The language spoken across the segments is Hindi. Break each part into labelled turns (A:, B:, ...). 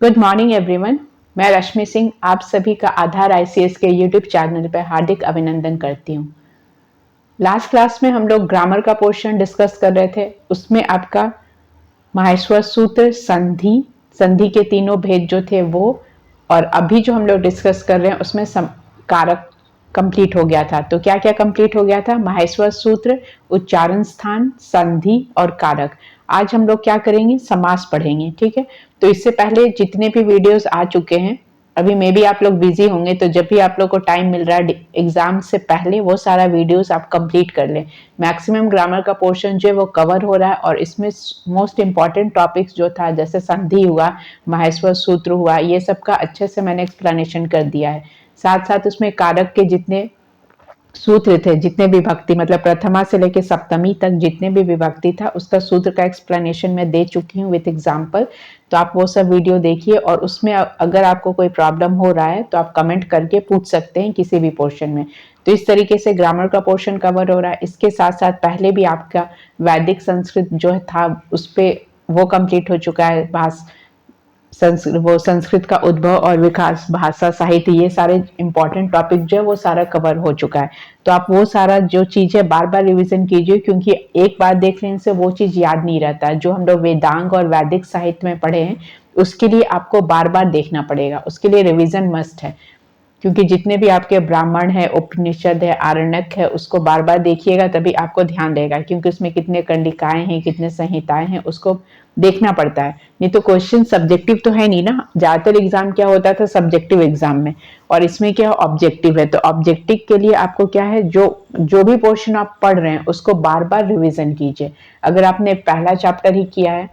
A: Good morning everyone. मैं रश्मि सिंह आप सभी का आधार आईसीएस के यूट्यूब चैनल पर हार्दिक अभिनंदन करती हूँ। लास्ट क्लास में हम लोग ग्रामर का पोर्शन डिस्कस कर रहे थे। उसमें आपका माहेश्वर सूत्र, संधि, संधि के तीनों भेद जो थे वो, और अभी जो हम लोग डिस्कस कर रहे हैं उसमें कारक कंप्लीट हो गया था। तो क्या क्या कंप्लीट हो गया था? माहेश्वर सूत्र, उच्चारण स्थान, संधि और कारक। आज हम लोग क्या करेंगे? समास पढ़ेंगे। ठीक है, तो इससे पहले जितने भी वीडियोस आ चुके हैं, अभी मे भी आप लोग बिजी होंगे, तो जब भी आप लोग को टाइम मिल रहा है एग्जाम से पहले वो सारा वीडियोस आप कंप्लीट कर लें। मैक्सिमम ग्रामर का पोर्शन जो है वो कवर हो रहा है, और इसमें मोस्ट इंपॉर्टेंट टॉपिक्स जो था, जैसे संधि हुआ, माहेश्वर सूत्र हुआ, ये सब का अच्छे से मैंने एक्सप्लेनेशन कर दिया है। साथ साथ उसमें कारक के जितने सूत्र थे, जितने विभक्ति मतलब प्रथमा से लेकर सप्तमी तक जितने भी विभक्ति था, उसका सूत्र का एक्सप्लेनेशन मैं दे चुकी हूँ विथ एग्जाम्पल। तो आप वो सब वीडियो देखिए, और उसमें अगर आपको कोई प्रॉब्लम हो रहा है तो आप कमेंट करके पूछ सकते हैं किसी भी पोर्शन में। तो इस तरीके से ग्रामर का पोर्शन कवर हो रहा है। इसके साथ साथ पहले भी आपका वैदिक संस्कृत जो था उस पर वो कंप्लीट हो चुका है। संस्कृत का उद्भव और विकास, भाषा, साहित्य, ये सारे इंपॉर्टेंट टॉपिक जो है वो सारा कवर हो चुका है। तो आप वो सारा जो चीज़ है बार बार रिवीजन कीजिए, क्योंकि एक बार देख लेने से वो चीज़ याद नहीं रहता है। जो हम लोग वेदांग और वैदिक साहित्य में पढ़े हैं उसके लिए आपको बार बार देखना पड़ेगा, उसके लिए रिविजन मस्ट है। क्योंकि जितने भी आपके ब्राह्मण है, उपनिषद है, आरण्यक है, उसको बार बार देखिएगा तभी आपको ध्यान रहेगा, क्योंकि उसमें कितने कंडिकाएं हैं, कितने संहिताएं हैं, उसको देखना पड़ता है। नहीं तो क्वेश्चन सब्जेक्टिव तो है नहीं ना। ज्यादातर एग्जाम क्या होता था? सब्जेक्टिव एग्जाम में, और इसमें क्या ऑब्जेक्टिव है। तो ऑब्जेक्टिव के लिए आपको क्या है, जो भी पोर्शन आप पढ़ रहे हैं उसको बार बार रिविजन कीजिए। अगर आपने पहला चैप्टर ही किया है,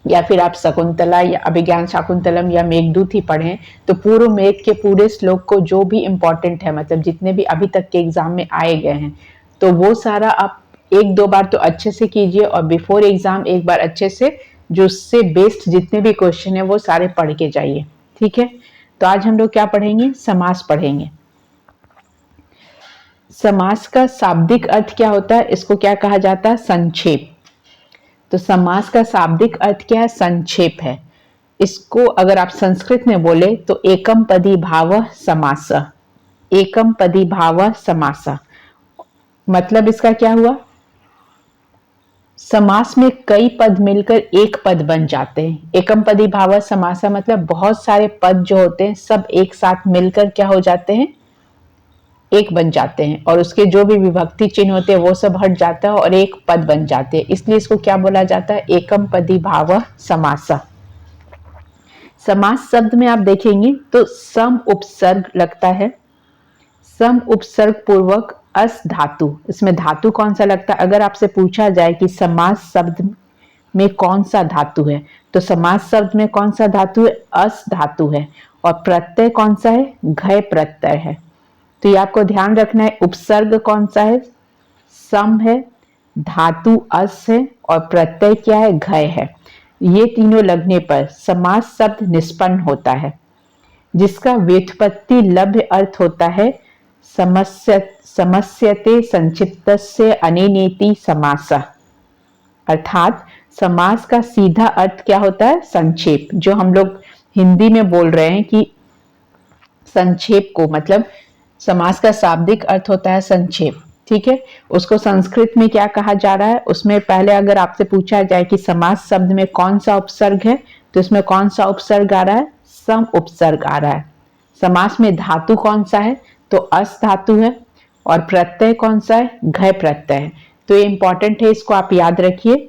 A: या फिर आप शकुंतला या अभिज्ञान शाकुंतलम या मेघदूत ही पढ़ें, तो पूर्व मेघ के पूरे श्लोक को जो भी इम्पोर्टेंट है, मतलब जितने भी अभी तक के एग्जाम में आए गए हैं, तो वो सारा आप एक दो बार तो अच्छे से कीजिए, और बिफोर एग्जाम एक बार अच्छे से जो उससे बेस्ड जितने भी क्वेश्चन है वो सारे पढ़ के जाइए। ठीक है, तो आज हम लोग क्या पढ़ेंगे? समास पढ़ेंगे। समास का शाब्दिक अर्थ क्या होता है? इसको क्या कहा जाता है? संक्षेप। तो समास का शाब्दिक अर्थ क्या है? संक्षेप है। इसको अगर आप संस्कृत में बोले तो एकम पदी भाव समास। एकम पदी भाव समास मतलब इसका क्या हुआ? समास में कई पद मिलकर एक पद बन जाते हैं। एकम पदी भाव समास मतलब बहुत सारे पद जो होते हैं सब एक साथ मिलकर क्या हो जाते हैं? एक बन जाते हैं, और उसके जो भी विभक्ति चिन्ह होते हैं वो सब हट जाता है और एक पद बन जाते हैं। इसलिए इसको क्या बोला जाता है? एकम पदी भाव समास। समास शब्द में आप देखेंगे तो सम उपसर्ग लगता है। सम उपसर्ग पूर्वक अस धातु। इसमें धातु कौन सा लगता है? अगर आपसे पूछा जाए कि समास शब्द में कौन सा धातु है, तो समास शब्द में कौन सा धातु है? अस धातु है। और प्रत्यय कौन सा है? घय प्रत्यय है। तो ये आपको ध्यान रखना है। उपसर्ग कौन सा है? सम है, धातु अस है, और प्रत्यय क्या है? घय है। ये तीनों लगने पर समास शब्द निष्पन्न होता है, जिसका व्युत्पत्ति लभ्य अर्थ होता है समस्यते संक्षिप्तस्य अनेनेति समासः। अर्थात समास का सीधा अर्थ क्या होता है? संक्षेप। जो हम लोग हिंदी में बोल रहे हैं कि संक्षेप को, मतलब समास का शाब्दिक अर्थ होता है संक्षेप। ठीक है, उसको संस्कृत में क्या कहा जा रहा है? उसमें पहले अगर आपसे पूछा जाए कि समास शब्द में कौन सा उपसर्ग है, तो इसमें कौन सा उपसर्ग आ रहा है? सम उपसर्ग आ रहा है। समास में धातु कौन सा है? तो अस धातु है। और प्रत्यय कौन सा है? घय प्रत्यय है। तो ये इंपॉर्टेंट है, इसको आप याद रखिए।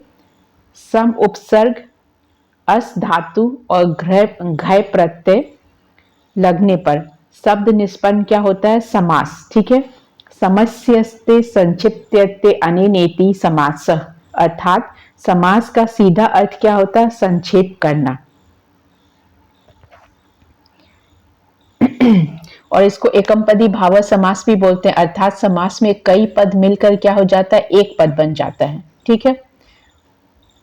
A: सम उपसर्ग, अस धातु और घय प्रत्यय लगने पर शब्द निष्पन्न क्या होता है? समास। ठीक है, समस्यस्ते संक्षिप्यते अनेनेति समास। अर्थात समास का सीधा अर्थ क्या होता है? संक्षेप करना। और इसको एकमपदी भाव समास भी बोलते हैं। अर्थात समास में कई पद मिलकर क्या हो जाता है? एक पद बन जाता है। ठीक है,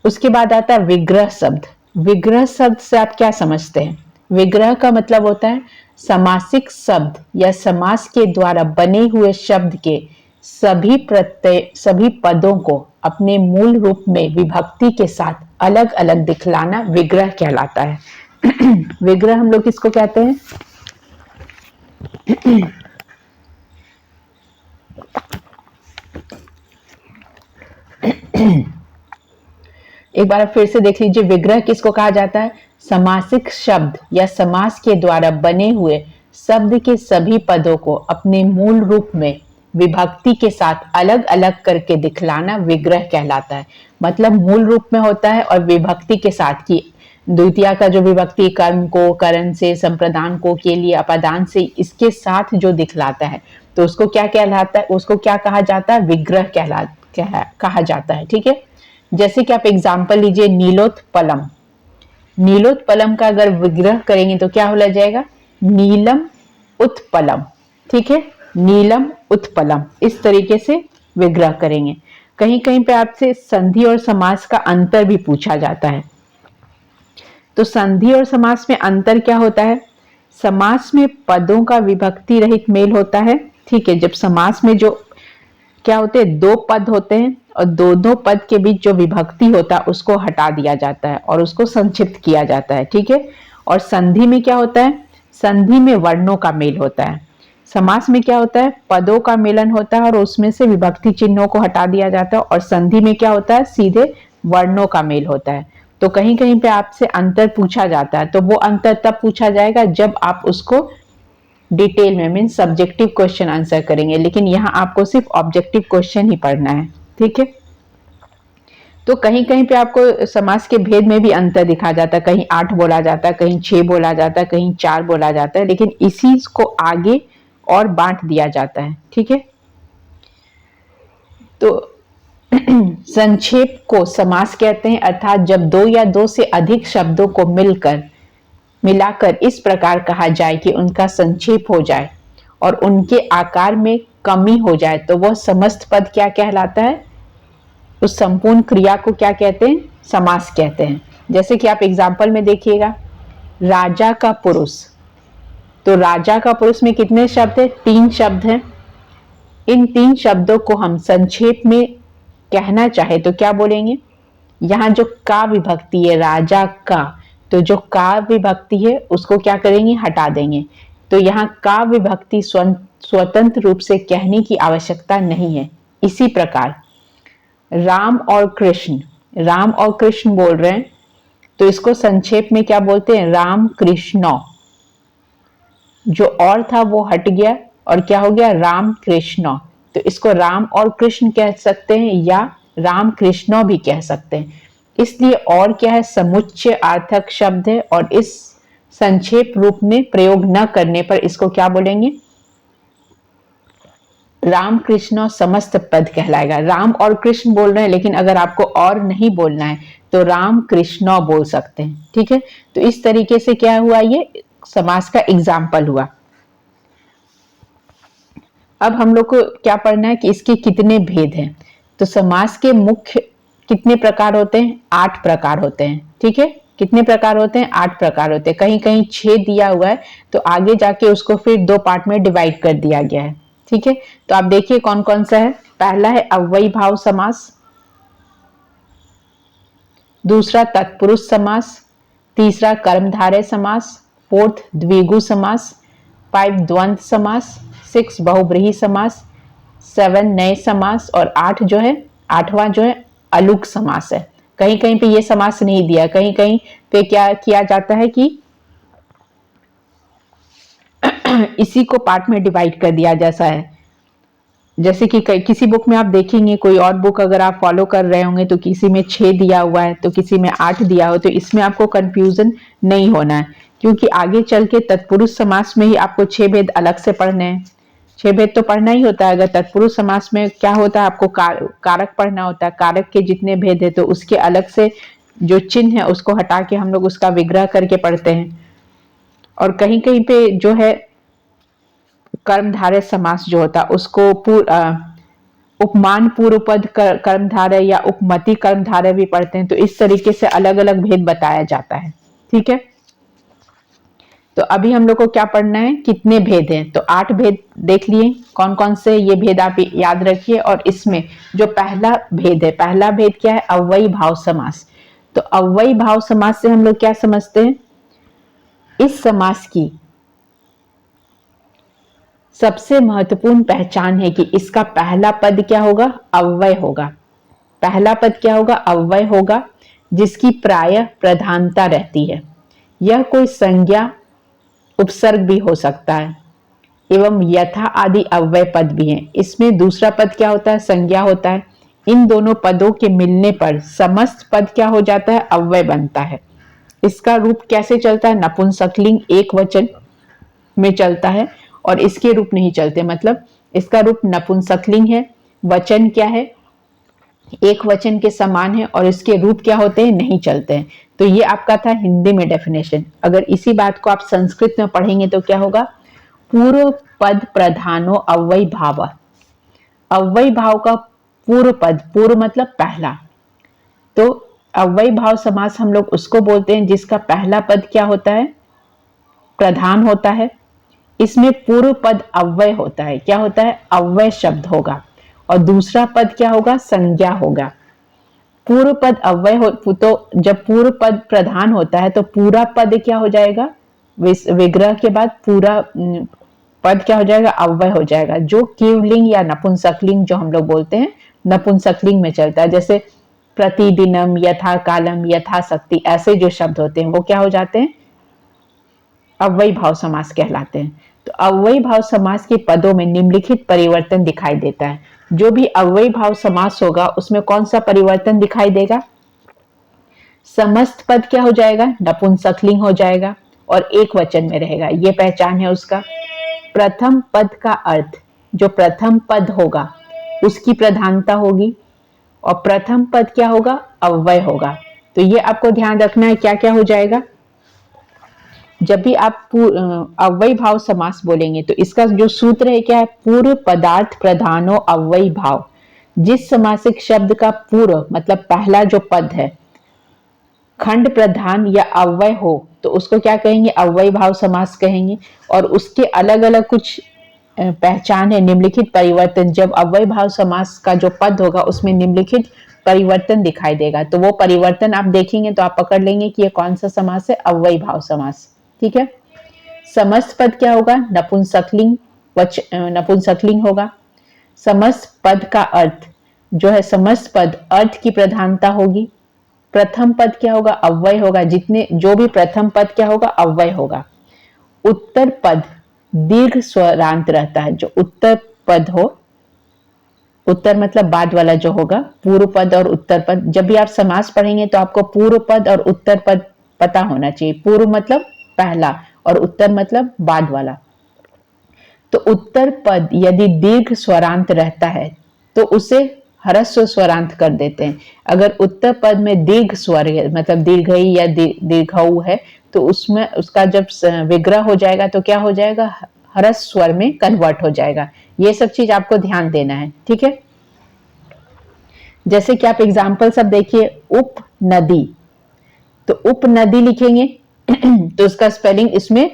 A: उसके बाद आता है विग्रह शब्द। विग्रह शब्द से आप क्या समझते हैं? विग्रह का मतलब होता है समासिक शब्द या समास के द्वारा बने हुए शब्द के सभी प्रत्यय, सभी पदों को अपने मूल रूप में विभक्ति के साथ अलग अलग दिखलाना विग्रह कहलाता है। विग्रह हम लोग किसको कहते हैं? एक बार फिर से देख लीजिए, विग्रह किसको कहा जाता है? समासिक शब्द या समास के द्वारा बने हुए शब्द के सभी पदों को अपने मूल रूप में विभक्ति के साथ अलग अलग करके दिखलाना विग्रह कहलाता है। मतलब मूल रूप में होता है और विभक्ति के साथ की द्वितीया का जो विभक्ति कर्म को, करण से, संप्रदान को, के लिए, अपादान से, इसके साथ जो दिखलाता है तो उसको क्या कहलाता है? उसको क्या कहा जाता है? विग्रह कहा जाता है। ठीक है, जैसे कि आप एग्जाम्पल लीजिए, नीलोत्पलम। नीलोत्पलम का अगर विग्रह करेंगे तो क्या हो जाएगा? नीलम उत्पलम। ठीक है, नीलम उत्पलम, इस तरीके से विग्रह करेंगे। कहीं कहीं पे आपसे संधि और समास का अंतर भी पूछा जाता है। तो संधि और समास में अंतर क्या होता है? समास में पदों का विभक्ति रहित मेल होता है। ठीक है, जब समास में जो क्या होते हैं, दो पद होते हैं और दो पद के बीच जो विभक्ति होता है उसको हटा दिया जाता है और उसको संक्षिप्त किया जाता है। ठीक है, और संधि में क्या होता है? संधि में वर्णों का मेल होता है। समास में क्या होता है? पदों का मेलन होता है और उसमें से विभक्ति चिन्हों को हटा दिया जाता है। और संधि में क्या होता है? सीधे वर्णों का मेल होता है। तो कहीं कहीं पे आपसे अंतर पूछा जाता है, तो वो अंतर तब पूछा जाएगा जब आप उसको डिटेल में मीन सब्जेक्टिव क्वेश्चन आंसर करेंगे, लेकिन यहाँ आपको सिर्फ ऑब्जेक्टिव क्वेश्चन ही पढ़ना है। ठीक है, तो कहीं कहीं पे आपको समास के भेद में भी अंतर दिखा जाता है। कहीं 8 बोला जाता है, कहीं 6 बोला जाता है, कहीं 4 बोला जाता है, लेकिन इसी को आगे और बांट दिया जाता है। ठीक है, तो संक्षेप को समास कहते हैं, अर्थात जब दो या दो से अधिक शब्दों को मिलाकर इस प्रकार कहा जाए कि उनका संक्षेप हो जाए और उनके आकार में कमी हो जाए तो वह समस्त पद क्या कहलाता है? उस संपूर्ण क्रिया को क्या कहते हैं? समास कहते हैं। जैसे कि आप एग्जाम्पल में देखिएगा, राजा का पुरुष। तो राजा का पुरुष में कितने शब्द हैं? 3 शब्द हैं। इन 3 शब्दों को हम संक्षेप में कहना चाहे तो क्या बोलेंगे? यहाँ जो का विभक्ति है, राजा का, तो जो का विभक्ति है उसको क्या करेंगे? हटा देंगे। तो यहाँ का विभक्ति स्वतंत्र रूप से कहने की आवश्यकता नहीं है। इसी प्रकार राम और कृष्ण, राम और कृष्ण बोल रहे हैं तो इसको संक्षेप में क्या बोलते हैं? राम कृष्ण। जो और था वो हट गया और क्या हो गया? राम कृष्ण। तो इसको राम और कृष्ण कह सकते हैं या राम कृष्ण भी कह सकते हैं। इसलिए और क्या है? समुच्चय अर्थक शब्द है और इस संक्षेप रूप में प्रयोग न करने पर इसको क्या बोलेंगे? राम कृष्ण समस्त पद कहलाएगा। राम और कृष्ण बोल रहे हैं, लेकिन अगर आपको और नहीं बोलना है तो राम कृष्ण बोल सकते हैं। ठीक है, तो इस तरीके से क्या हुआ? ये समास का एग्जाम्पल हुआ। अब हम लोग को क्या पढ़ना है कि इसके कितने भेद हैं। तो समास के मुख्य कितने प्रकार होते हैं? 8 प्रकार होते हैं। ठीक है, कितने प्रकार होते हैं? 8 प्रकार होते हैं। कहीं कहीं 6 दिया हुआ है तो आगे जाके उसको फिर 2 पार्ट में डिवाइड कर दिया गया है। ठीक है, तो आप देखिए कौन कौन सा है। पहला है अव्ययी भाव समास, दूसरा तत्पुरुष समास, तीसरा कर्मधारय समास, 4th द्विगु समास, 5 द्वंद्व समास, 6 बहुब्रीहि समास, 7 नए समास और 8 जो है, 8वां जो है अलुक समास है। कहीं कहीं पे ये समास नहीं दिया, कहीं कहीं पे क्या किया जाता है कि इसी को पार्ट में डिवाइड कर दिया जैसा है। जैसे कि किसी बुक में आप देखेंगे, कोई और बुक अगर आप फॉलो कर रहे होंगे तो किसी में 6 दिया हुआ है तो किसी में 8 दिया हो, तो इसमें आपको कंफ्यूजन नहीं होना है, क्योंकि आगे चल के तत्पुरुष समास में ही आपको 6 भेद अलग से पढ़ने हैं। 6 भेद तो पढ़ना ही होता है। अगर तत्पुरुष समास में क्या होता है, आपको कारक पढ़ना होता है। कारक के जितने भेद है तो उसके अलग से जो चिन्ह है उसको हटा के हम लोग उसका विग्रह करके पढ़ते हैं। और कहीं कहीं पे जो है कर्मधारय समास जो होता है उसको उपमान पूर्व पद कर्मधारय या उपमति कर्मधारय भी पढ़ते हैं। तो इस तरीके से अलग अलग भेद बताया जाता है। ठीक है, तो अभी हम लोग को क्या पढ़ना है? कितने भेद हैं? तो 8 भेद देख लिए। कौन कौन से ये भेद आप याद रखिए। और इसमें जो पहला भेद है, पहला भेद क्या है? अव्ययी भाव समास। तो अव्ययी भाव समास से हम लोग क्या समझते हैं? इस समास की सबसे महत्वपूर्ण पहचान है कि इसका पहला पद क्या होगा, अव्यय होगा। पहला पद क्या होगा, अव्यय होगा, जिसकी प्रायः प्रधानता रहती है। यह कोई संज्ञा उपसर्ग भी हो सकता है एवं यथा आदि अव्यय पद भी हैं। इसमें दूसरा पद क्या होता है, संज्ञा होता है। इन दोनों पदों के मिलने पर समस्त पद क्या हो जाता है, अव्यय बनता है। इसका रूप कैसे चलता है, नपुंसकलिंग एक वचन में चलता है और इसके रूप नहीं चलते, मतलब इसका रूप नपुंसकलिंग है, वचन क्या है, एक वचन के समान है और इसके रूप क्या होते हैं, नहीं चलते हैं। तो ये आपका था हिंदी में डेफिनेशन। अगर इसी बात को आप संस्कृत में पढ़ेंगे तो क्या होगा, पूर्व पद प्रधानो अव्यय भाव। अव्यय भाव का पूर्व पद, पूर्व मतलब पहला, तो अव्यय भाव समास हम लोग उसको बोलते हैं जिसका पहला पद क्या होता है, प्रधान होता है। इसमें पूर्व पद अव्यय होता है, क्या होता है, अव्यय शब्द होगा, और दूसरा पद क्या होगा, संज्ञा होगा। पूर्व पद अव्यय हो, तो जब पूर्व पद प्रधान होता है तो पूरा पद क्या हो जाएगा, विग्रह के बाद पूरा पद क्या हो जाएगा, अव्यय हो जाएगा, जो कीवलिंग या नपुंसकलिंग जो हम लोग बोलते हैं, नपुंसकलिंग में चलता है। जैसे प्रतिदिनम, यथा कालम, यथा शक्ति, ऐसे जो शब्द होते हैं वो क्या हो जाते हैं, अव्यय भाव समास कहलाते हैं। तो अव्यय भाव समास के पदों में निम्नलिखित परिवर्तन दिखाई देता है। जो भी अव्यय भाव समास होगा उसमें कौन सा परिवर्तन दिखाई देगा, समस्त पद क्या हो जाएगा, नपुंसकलिंग हो जाएगा और एक वचन में रहेगा, ये पहचान है उसका। प्रथम पद का अर्थ, जो प्रथम पद होगा उसकी प्रधानता होगी, और प्रथम पद क्या होगा, अव्यय होगा। तो ये आपको ध्यान रखना है, क्या क्या हो जाएगा। जब भी आप अव्यय भाव समास बोलेंगे तो इसका जो सूत्र है क्या है, पूर्व पदार्थ प्रधानो अव्यय भाव। जिस समासिक शब्द का पूर्व मतलब पहला जो पद है खंड प्रधान या अव्यय हो तो उसको क्या कहेंगे, अव्यय भाव समास कहेंगे। और उसके अलग अलग कुछ पहचान है, निम्नलिखित परिवर्तन। जब अव्यय भाव समास का जो पद होगा उसमें निम्नलिखित परिवर्तन दिखाई देगा, तो वो परिवर्तन आप देखेंगे तो आप पकड़ लेंगे कि ये कौन सा समास है, अव्यय भाव समास। ठीक है। समस्त पद क्या होगा, नपुंसकलिंग, नपुंसकलिंग होगा। समस्त पद का अर्थ जो है, समस्त पद अर्थ की प्रधानता होगी। प्रथम पद क्या होगा, अव्यय होगा, जितने जो भी प्रथम पद क्या होगा, अव्यय होगा। उत्तर पद दीर्घ स्वरांत रहता है, जो उत्तर पद हो, उत्तर मतलब बाद वाला जो होगा, पूर्व पद और उत्तर पद। जब भी आप समास पढ़ेंगे तो आपको पूर्व पद और उत्तर पद पता होना चाहिए। पूर्व मतलब पहला और उत्तर मतलब बाद वाला। तो उत्तर पद यदि दीर्घ स्वरांत रहता है तो उसे ह्रस्व स्वरांत कर देते हैं। अगर उत्तर पद में दीर्घ स्वर है मतलब दीर्घई या दीर्घऊ है तो उसमें उसका जब विग्रह हो जाएगा तो क्या हो जाएगा, ह्रस्व स्वर में कन्वर्ट हो जाएगा। ये सब चीज आपको ध्यान देना है, ठीक है। जैसे कि आप एग्जाम्पल सब देखिए, उप नदी, तो उप नदी लिखेंगे तो उसका स्पेलिंग इसमें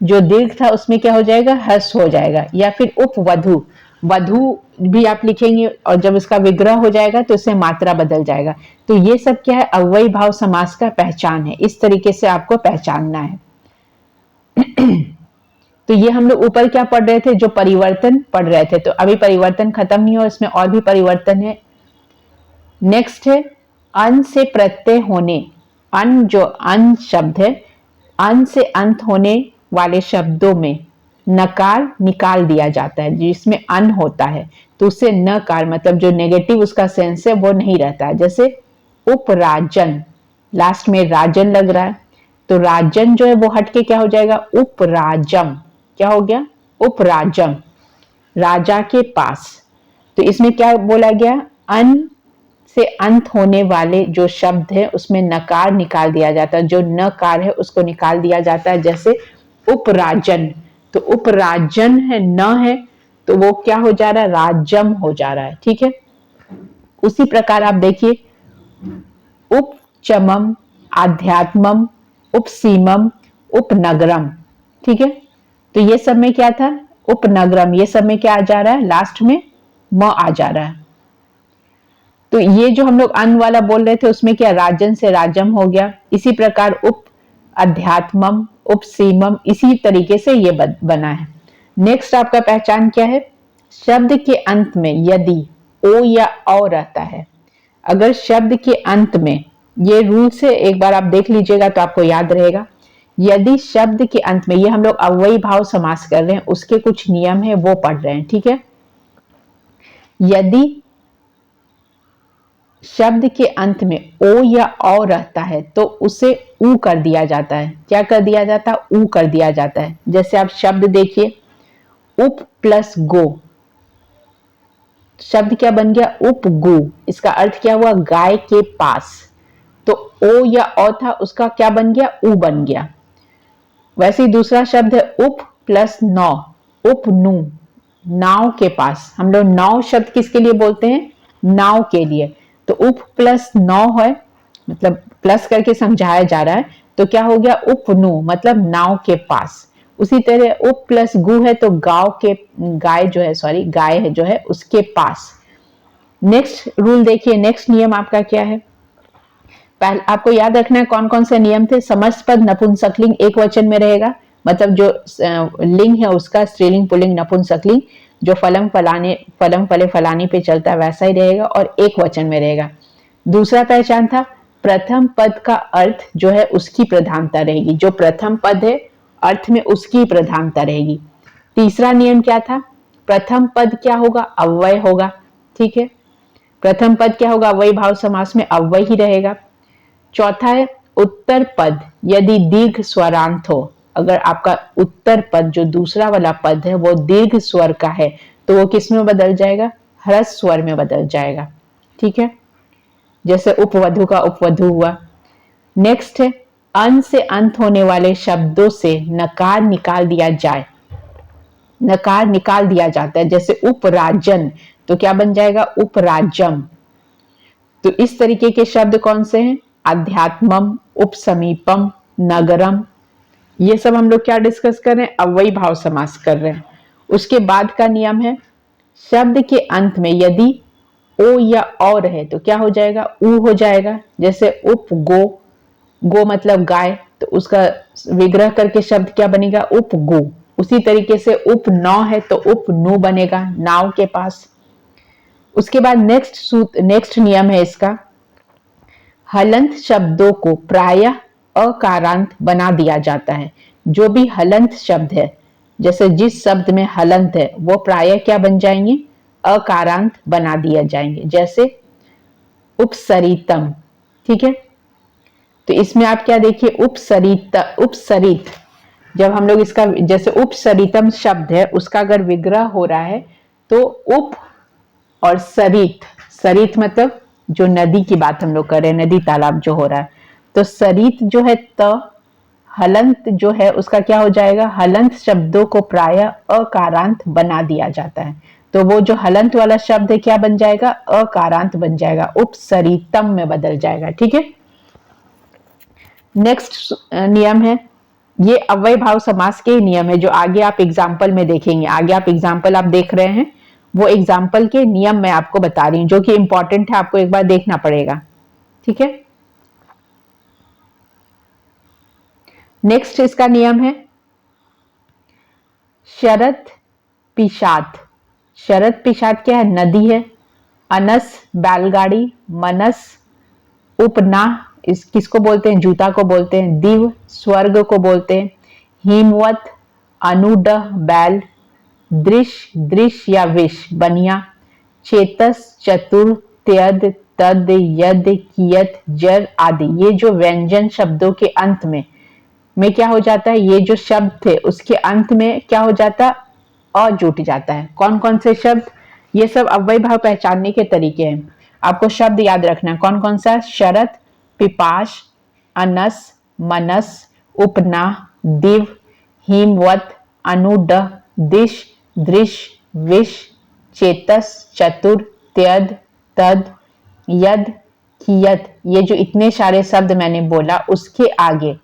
A: जो दीर्घ था उसमें क्या हो जाएगा, ह्रस्व हो जाएगा। या फिर उपवधु, वधु भी आप लिखेंगे और जब इसका विग्रह हो जाएगा तो इससे मात्रा बदल जाएगा। तो ये सब क्या है, अव्यय भाव समास का पहचान है। इस तरीके से आपको पहचानना है। तो ये हम लोग ऊपर क्या पढ़ रहे थे, जो परिवर्तन पढ़ रहे थे। तो अभी परिवर्तन खत्म नहीं हुआ, इसमें और भी परिवर्तन है। नेक्स्ट है अन से प्रत्यय होने। अन जो अन शब्द है, अन से अंत होने वाले शब्दों में नकार निकाल दिया जाता है। जिसमें अन होता है तो उससे नकार मतलब जो नेगेटिव उसका सेंस है वो नहीं रहता है। जैसे उपराजन, लास्ट में राजन लग रहा है तो राजन जो है वो हटके क्या हो जाएगा, उपराजम। क्या हो गया, उपराजम, राजा के पास। तो इसमें क्या बोला गया, अन से अंत होने वाले जो शब्द है उसमें नकार निकाल दिया जाता है, जो नकार है उसको निकाल दिया जाता है। जैसे उपराजन, तो उपराजन है, न है तो वो क्या हो जा रहा है, राजम हो जा रहा है। ठीक है। उसी प्रकार आप देखिए उपचमम, आध्यात्मम, उपसीमम, उपनगरम। ठीक है। तो ये सब में क्या था, उपनगरम, ये सब में क्या आ जा रहा है, लास्ट में म आ जा रहा है। तो ये जो हम लोग अन वाला बोल रहे थे उसमें क्या, राजन से राजम हो गया। इसी प्रकार उप अध्यात्मम, उपसीमम, इसी तरीके से ये बना है। नेक्स्ट आपका पहचान क्या है? शब्द के अंत में यदि ओ या औ रहता है, अगर शब्द के अंत में, ये रूल से एक बार आप देख लीजिएगा तो आपको याद रहेगा। यदि शब्द के अंत में, ये हम लोग अव्ययी भाव समास कर रहे हैं, उसके कुछ नियम है वो पढ़ रहे हैं, ठीक है। यदि शब्द के अंत में ओ या औ रहता है तो उसे ऊ कर दिया जाता है। क्या कर दिया जाता है? ऊ कर दिया जाता है। जैसे आप शब्द देखिए, उप प्लस गो, शब्द क्या बन गया? उपगु। इसका अर्थ क्या हुआ? गाय के पास। तो ओ या औ था, उसका क्या बन गया? ऊ बन गया। वैसे ही दूसरा शब्द है उप प्लस नौ, उपनु, नाव के पास। हम लोग नाव शब्द किसके लिए बोलते हैं? नाव के लिए। तो उप प्लस नौ है, मतलब प्लस करके समझाया जा रहा है, तो क्या हो गया? उपनु, मतलब नाव के पास। उसी तरह उप प्लस गु है तो गांव के, गाय जो है, सॉरी गाय है जो है उसके पास। नेक्स्ट रूल देखिए, नेक्स्ट नियम आपका क्या है? पहले आपको याद रखना है कौन कौन से नियम थे। समस्त पद नपुंसकलिंग एक वचन में रहेगा, मतलब जो लिंग है उसका स्त्रीलिंग पुल्लिंग नपुंसकलिंग, जो फलम फलाने फलम फले फलानी पे चलता है वैसा ही रहेगा और एक वचन में रहेगा। दूसरा पहचान था, प्रथम पद का अर्थ जो है उसकी प्रधानता रहेगी, जो प्रथम पद है अर्थ में उसकी प्रधानता रहेगी। तीसरा नियम क्या था? प्रथम पद क्या होगा? अव्यय होगा, ठीक है। प्रथम पद क्या होगा? अव्ययी भाव समास में अव्यय ही रहेगा। चौथा है उत्तर पद यदि दीर्घ स्वरांत हो, अगर आपका उत्तर पद जो दूसरा वाला पद है वो दीर्घ स्वर का है तो वो किस में बदल जाएगा? ह्रस्व स्वर में बदल जाएगा, ठीक है। जैसे उपवधु का उपवधु हुआ। नेक्स्ट है अन से अंत होने वाले शब्दों से नकार निकाल दिया जाए, नकार निकाल दिया जाता है। जैसे उपराजन, तो क्या बन जाएगा? उपराजम। तो इस तरीके के शब्द कौन से हैं? अध्यात्मम, उपसमीपम, नगरम, ये सब हम लोग क्या डिस्कस कर रहे हैं? अव्ययी भाव समास कर रहे हैं। उसके बाद का नियम है, शब्द के अंत में यदि ओ या और है तो क्या हो जाएगा? ऊ हो जाएगा। जैसे उप गो, गो मतलब गाय, तो उसका विग्रह करके शब्द क्या बनेगा? उपगु। उसी तरीके से उप नौ है तो उपनु बनेगा, नाव के पास। उसके बाद नेक्स्ट नियम है इसका, हलंत शब्दों को प्रायः अकारांत बना दिया जाता है। जो भी हलंत शब्द है, जैसे जिस शब्द में हलंत है वो प्रायः क्या बन जाएंगे? अकारांत बना दिए जाएंगे। जैसे उपसरितम, ठीक है। तो इसमें आप क्या देखिए, उपसरित, जब हम लोग इसका, जैसे उपसरितम शब्द है उसका अगर विग्रह हो रहा है तो उप और सरित, सरित मतलब जो नदी की बात हम लोग कर रहे हैं, नदी तालाब जो हो रहा है, तो सरित जो है त, हलंत जो है उसका क्या हो जाएगा? हलंत शब्दों को प्रायः अकारांत बना दिया जाता है, तो वो जो हलंत वाला शब्द है क्या बन जाएगा? अकारांत बन जाएगा, उपसरितम में बदल जाएगा, ठीक है। नेक्स्ट नियम है, ये अव्यय भाव समास के नियम है जो आगे आप एग्जाम्पल में देखेंगे। आगे आप एग्जाम्पल आप देख रहे हैं, वो एग्जाम्पल के नियम मैं आपको बता रही हूं जो कि इंपॉर्टेंट है, आपको एक बार देखना पड़ेगा, ठीक है। नेक्स्ट इसका नियम है शरद पिशात। शरद पिशात क्या है? नदी है। अनस बैलगाड़ी, मनस उपना, इस किसको बोलते हैं? जूता को बोलते हैं। दिव स्वर्ग को बोलते हैं। हिमवत अनुडह बैल, दृश्य दृश्य या विष बनिया, चेतस चतुर त्यद तद यद कियत जर आदि। ये जो व्यंजन शब्दों के अंत में क्या हो जाता है? ये जो शब्द थे उसके अंत में क्या हो जाता है? अ जुट जाता है। कौन कौन से शब्द? ये सब अव्यय भाव पहचानने के तरीके हैं, आपको शब्द याद रखना है। कौन कौन सा? शरद, पिपाश, अनस, मनस, उपना, दिव, हिमवत, अनुडह, दिश, दृश्य, विष, चेतस, चतुर, त्यद, तद, यद, कियत। ये जो इतने सारे शब्द मैंने बोला उसके आगे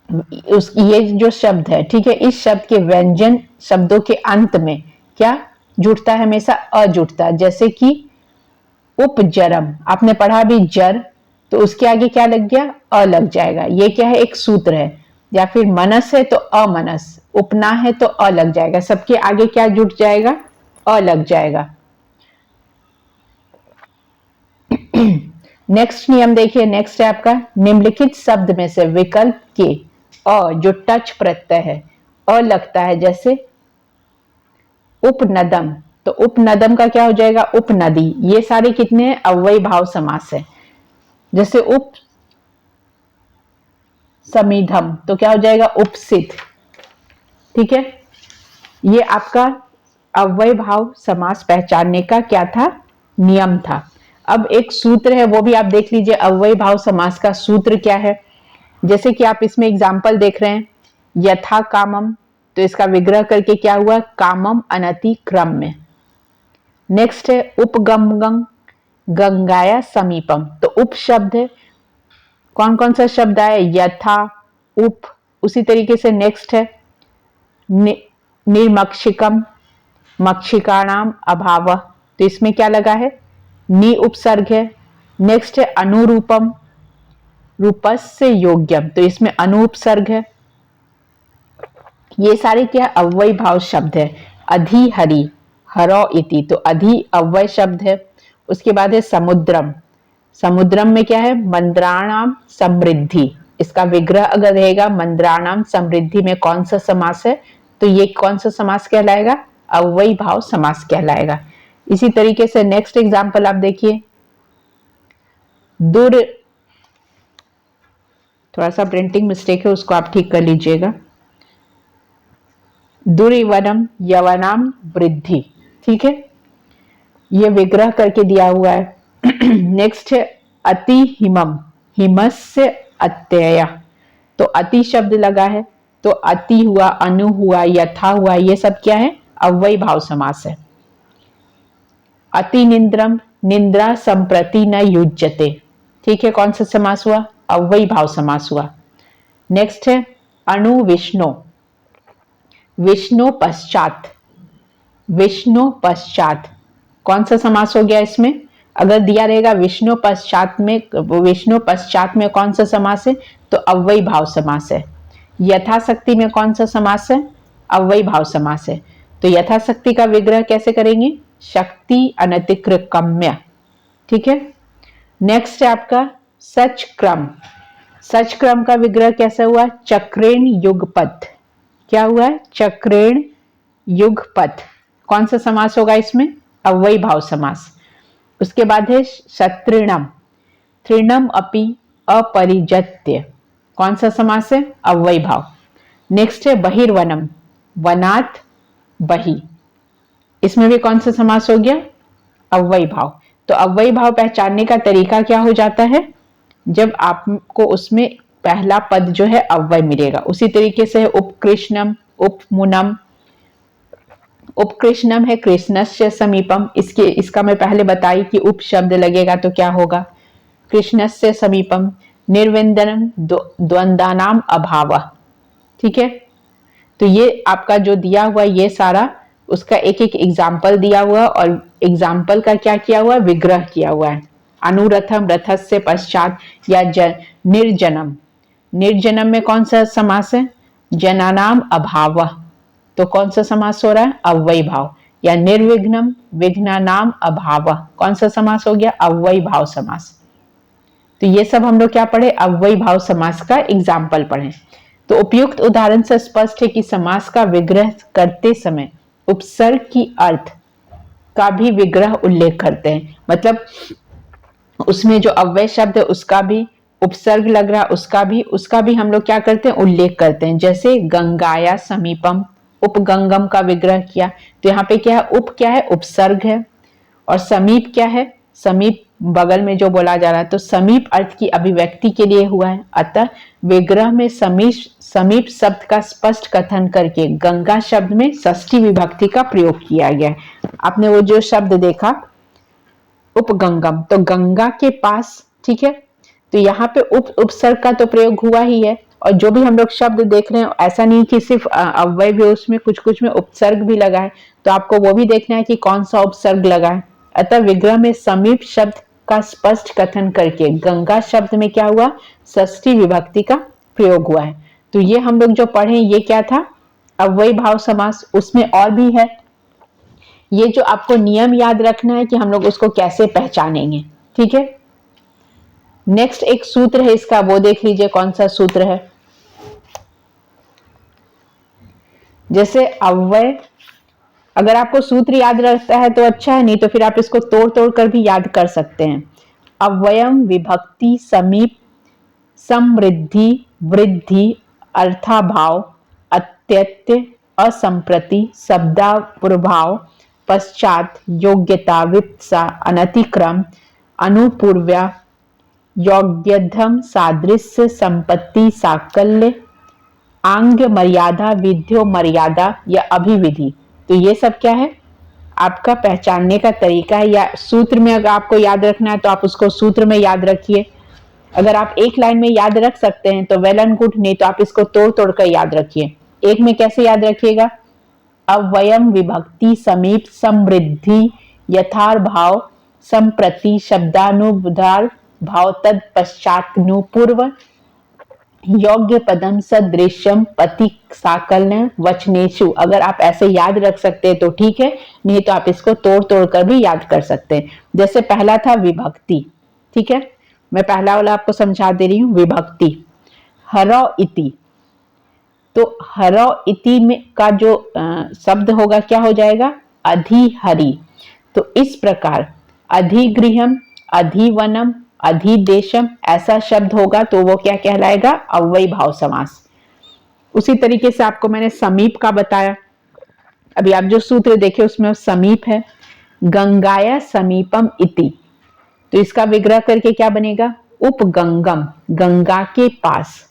A: ये जो शब्द है, ठीक है, इस शब्द के व्यंजन शब्दों के अंत में क्या जुटता है? हमेशा अ जुटता है। जैसे कि उपजरम, आपने पढ़ा भी जर, तो उसके आगे क्या लग गया, अ लग जाएगा। ये क्या है, एक सूत्र है। या फिर मनस है तो अमनस, उपना है तो अ लग जाएगा, सबके आगे क्या जुट जाएगा, अ लग जाएगा। नेक्स्ट नियम देखिए, नेक्स्ट है आपका, निम्नलिखित शब्द में से विकल्प के अ जो टच प्रत्यय है, अ लगता है, जैसे उपनदम, तो उपनदम का क्या हो जाएगा, उपनदी। ये सारे कितने हैं, अव्ययी भाव समास है। जैसे उप समीधम तो क्या हो जाएगा, उपसित। ठीक है, ये आपका अव्यय भाव समास पहचानने का क्या था, नियम था। अब एक सूत्र है, वो भी आप देख लीजिए, अव्यय भाव समास का सूत्र क्या है। जैसे कि आप इसमें एग्जाम्पल देख रहे हैं, यथा कामम, तो इसका विग्रह करके क्या हुआ, कामम अनति क्रम में। नेक्स्ट है उपगमगम, गंगाया समीपम, तो उप शब्द है, कौन कौन सा शब्द आया, यथा, उप। उसी तरीके से नेक्स्ट है निर्मक्षिकम, मक्षिकाणाम अभाव, तो इसमें क्या लगा है, नि उपसर्ग है। नेक्स्ट है अनुरूपम, रूपस्य योग्यम, तो इसमें अनुपसर्ग है। ये सारे क्या अव्यय भाव शब्द है। अधि हरि, हरो इति, तो अधि अव्यय शब्द है। उसके बाद है समुद्रम, समुद्रम में क्या है, मंद्राणाम समृद्धि, इसका विग्रह अगर रहेगा मंद्राणाम समृद्धि में कौन सा समास है, तो ये कौन सा समास कहलाएगा, अव्ययी भाव समास कहलाएगा। इसी तरीके से नेक्स्ट एग्जांपल आप देखिए, दूर, थोड़ा सा प्रिंटिंग मिस्टेक है, उसको आप ठीक कर लीजिएगा। दुर्वनम यवनाम वृद्धि, ठीक है, ये विग्रह करके दिया हुआ है। नेक्स्ट है अति हिमम, हिमस्य अत्यय, तो अति शब्द लगा है, तो अति हुआ, अनु हुआ, यथा हुआ, ये सब क्या है, अव्ययी भाव समास है। अति निंद्रम, निंद्रा संप्रति न युज्यते, ठीक है, कौन सा समास हुआ, अव्ययी भाव समास हुआ। नेक्स्ट है अणु विष्णु, विष्णु पश्चात, विष्णु पश्चात, कौन सा समास हो गया इसमें, अगर दिया रहेगा विष्णु पश्चात में, विष्णु पश्चात में कौन सा समास है, तो अव्ययी भाव समास है। यथाशक्ति में कौन सा समास है, अव्ययी भाव समास है। तो यथाशक्ति का विग्रह कैसे करेंगे, शक्ति अनतिक्रम्य, ठीक है। नेक्स्ट है आपका सच क्रम, सच क्रम का विग्रह कैसा हुआ, चक्रेण युगपथ, क्या हुआ है, चक्रेण युगपथ, कौन सा समास होगा इसमें, अव्ययी भाव समास। उसके बाद है शत्रुणम, तृणम अपि अपरिजत्य, कौन सा समास है, अव्ययी भाव। नेक्स्ट है बहिर्वनम, वनात् बहि, इसमें भी कौन सा समास हो गया, अव्ययी भाव। तो अव्ययी भाव पहचानने का तरीका क्या हो जाता है, जब आपको उसमें पहला पद जो है अव्यय मिलेगा। उसी तरीके से है उपकृष्णम, उपमुनम, उपकृष्णम है कृष्णस्य समीपम, इसका मैं पहले बताई कि उप शब्द लगेगा तो क्या होगा, कृष्णस्य समीपम। निर्विंदनम द्वंद्वानाम अभाव, ठीक है। तो ये आपका जो दिया हुआ ये सारा, उसका एक एक एग्जाम्पल दिया हुआ, और एग्जाम्पल का क्या किया हुआ, विग्रह किया हुआ है। अनुरथम, रथस्य पश्चात, या निर्जनम, निर्जनम में कौन सा समास है, जनानाम अभाव, तो कौन सा समास हो रहा है, अव्ययी भाव। या निर्विघ्नम, विघ्नानाम अभाव, कौन सा समास हो गया, अव्ययी भाव समास। तो ये सब हम लोग क्या पढ़े, अव्ययी भाव समास का एग्जाम्पल पढ़े। तो उपयुक्त उदाहरण से स्पष्ट है कि समास का विग्रह करते समय उपसर्ग की अर्थ का भी विग्रह उल्लेख करते हैं, मतलब उसमें जो अव्यय शब्द है उसका भी उपसर्ग लग रहा, उसका भी हम लोग क्या करते हैं, उल्लेख करते हैं। जैसे गंगाया समीपम, उपगंगम का विग्रह किया, तो यहाँ पे क्या है, उप क्या है, उपसर्ग है, और समीप क्या है, समीप बगल में जो बोला जा रहा है, तो समीप अर्थ की अभिव्यक्ति के लिए हुआ है। अतः विग्रह में समीप शब्द का स्पष्ट कथन करके गंगा शब्द में षष्ठी विभक्ति का प्रयोग किया गया है। आपने वो जो शब्द देखा उपगंगम, तो गंगा के पास, ठीक है, तो यहाँ पे उपसर्ग का तो प्रयोग हुआ ही है। और जो भी हम लोग शब्द देख रहे हैं, ऐसा नहीं कि सिर्फ अव्यय भी, उसमें कुछ कुछ में उपसर्ग भी लगा है, तो आपको वो भी देखना है कि कौन सा उपसर्ग लगा है। अतः विग्रह में समीप शब्द का स्पष्ट कथन करके गंगा शब्द में क्या हुआ, षष्ठी विभक्ति का प्रयोग हुआ है। तो ये हम लोग जो पढ़े ये क्या था, अव्ययी भाव समास। उसमें और भी है, ये जो आपको नियम याद रखना है कि हम लोग उसको कैसे पहचानेंगे, ठीक है। नेक्स्ट एक सूत्र है इसका, वो देख लीजिए कौन सा सूत्र है। जैसे अव्यय, अगर आपको सूत्र याद रहता है तो अच्छा है, नहीं तो फिर आप इसको तोड़ तोड़ कर भी याद कर सकते हैं। अव्ययम विभक्ति समीप समृद्धि वृद्धि अर्थाभाव अत्यत्य असंप्रति शब्दाप्रभाव पश्चात योग्यता वित्सा अनतिक्रम अनुपूर्व्या योग्यधम सादृश्य संपत्ति साकल्य आंग मर्यादा विध्यो मर्यादा या अभिविधि। तो ये सब क्या है, आपका पहचानने का तरीका है। या सूत्र में अगर आपको याद रखना है तो आप उसको सूत्र में याद रखिए। अगर आप एक लाइन में याद रख सकते हैं तो वेल एंड गुड, नहीं तो आप इसको तोड़ तोड़ कर याद रखिए। एक में कैसे याद रखिएगा, अव्ययम विभक्ति समीप समृद्धि यथार भाव संप्रति शब्दानुबुधार भाव तद पश्चात्नुपूर्व योग्य पदम सदृश्यम पति साकल्य वचनेशु। अगर आप ऐसे याद रख सकते हैं तो ठीक है, नहीं तो आप इसको तोड़ तोड़ कर भी याद कर सकते हैं। जैसे पहला था विभक्ति, ठीक है, मैं पहला वाला आपको समझा दे रही हूं। विभक्ति हरौ इति, तो हरौ इति में का जो शब्द होगा क्या हो जाएगा, अधिहरि। तो इस प्रकार अधिगृहम अधिवनम अधिदेशम ऐसा शब्द होगा तो वो क्या कहलाएगा, अव्ययी भाव समास। उसी तरीके से आपको मैंने समीप का बताया। अभी आप जो सूत्र देखे उसमें समीप है, गंगाया समीपम इति, तो इसका विग्रह करके क्या बनेगा, उपगंगम गंगा के पास।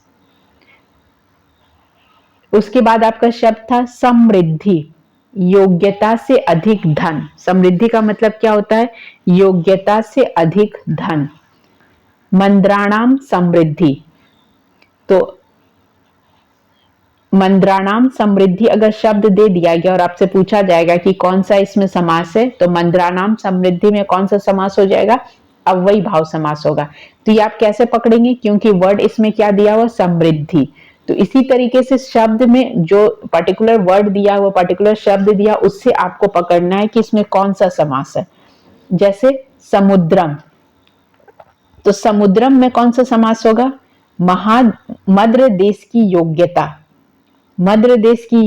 A: उसके बाद आपका शब्द था समृद्धि, योग्यता से अधिक धन। समृद्धि का मतलब क्या होता है, योग्यता से अधिक धन। मंद्राणाम समृद्धि, तो मंद्राणाम समृद्धि अगर शब्द दे दिया गया और आपसे पूछा जाएगा कि कौन सा इसमें समास है, तो मंद्राणाम समृद्धि में कौन सा समास हो जाएगा, अव्ययी भाव समास होगा। तो ये आप कैसे पकड़ेंगे, क्योंकि वर्ड इसमें क्या दिया हुआ, समृद्धि। तो इसी तरीके से शब्द में जो पर्टिकुलर वर्ड दिया हुआ, पर्टिकुलर शब्द दिया, उससे आपको पकड़ना है कि इसमें कौन सा समास है। जैसे समुद्रम, तो समुद्रम में कौन सा समास होगा, मद्र देश की योग्यता। मद्र देश की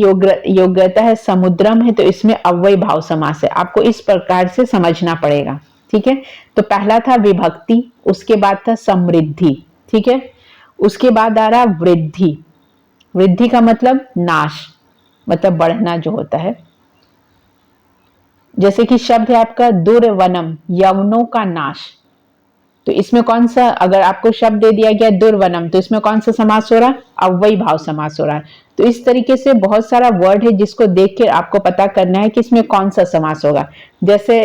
A: योग्यता है, समुद्रम है, तो इसमें अव्ययी भाव समास है। आपको इस प्रकार से समझना पड़ेगा, ठीक है। तो पहला था विभक्ति, उसके बाद था समृद्धि, ठीक है। उसके बाद आ रहा वृद्धि। वृद्धि का मतलब नाश, मतलब बढ़ना जो होता है। जैसे कि शब्द है आपका दुर्वनम, यवनों का नाश। तो इसमें कौन सा, अगर आपको शब्द दे दिया गया दुर्वनम, तो इसमें कौन सा समास हो रहा है, अव्ययी भाव समास हो रहा है। तो इस तरीके से बहुत सारा वर्ड है जिसको देख के आपको पता करना है कि इसमें कौन सा समास होगा। जैसे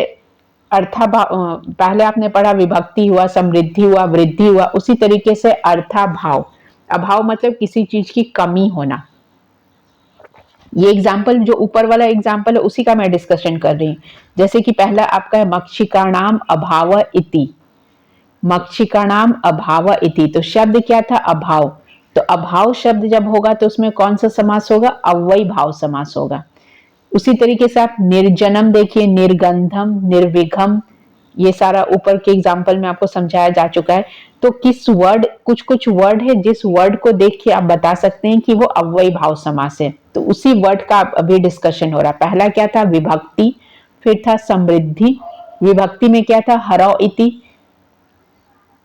A: अर्थाभाव, पहले आपने पढ़ा विभक्ति हुआ, समृद्धि हुआ, वृद्धि हुआ, उसी तरीके से अर्थाभाव। अभाव मतलब किसी चीज की कमी होना। ये एग्जाम्पल जो ऊपर वाला एग्जाम्पल है उसी का मैं डिस्कशन कर रही हूँ। जैसे कि पहला आपका है मक्षिकाणाम अभाव इति, मक्षिकाणाम अभाव इति, तो शब्द क्या था, अभाव। तो अभाव शब्द जब होगा तो उसमें कौन सा समास होगा, अव्ययी भाव समास होगा। उसी तरीके से आप निर्जनम देखिए, निर्गंधम, निर्विघम, ये सारा ऊपर के एग्जाम्पल में आपको समझाया जा चुका है। तो किस वर्ड, कुछ कुछ वर्ड है जिस वर्ड को देख के आप बता सकते हैं कि वो अव्ययी भाव समास है। तो उसी वर्ड का अभी डिस्कशन हो रहा है। पहला क्या था, विभक्ति, फिर था समृद्धि। विभक्ति में क्या था, हरौ इति,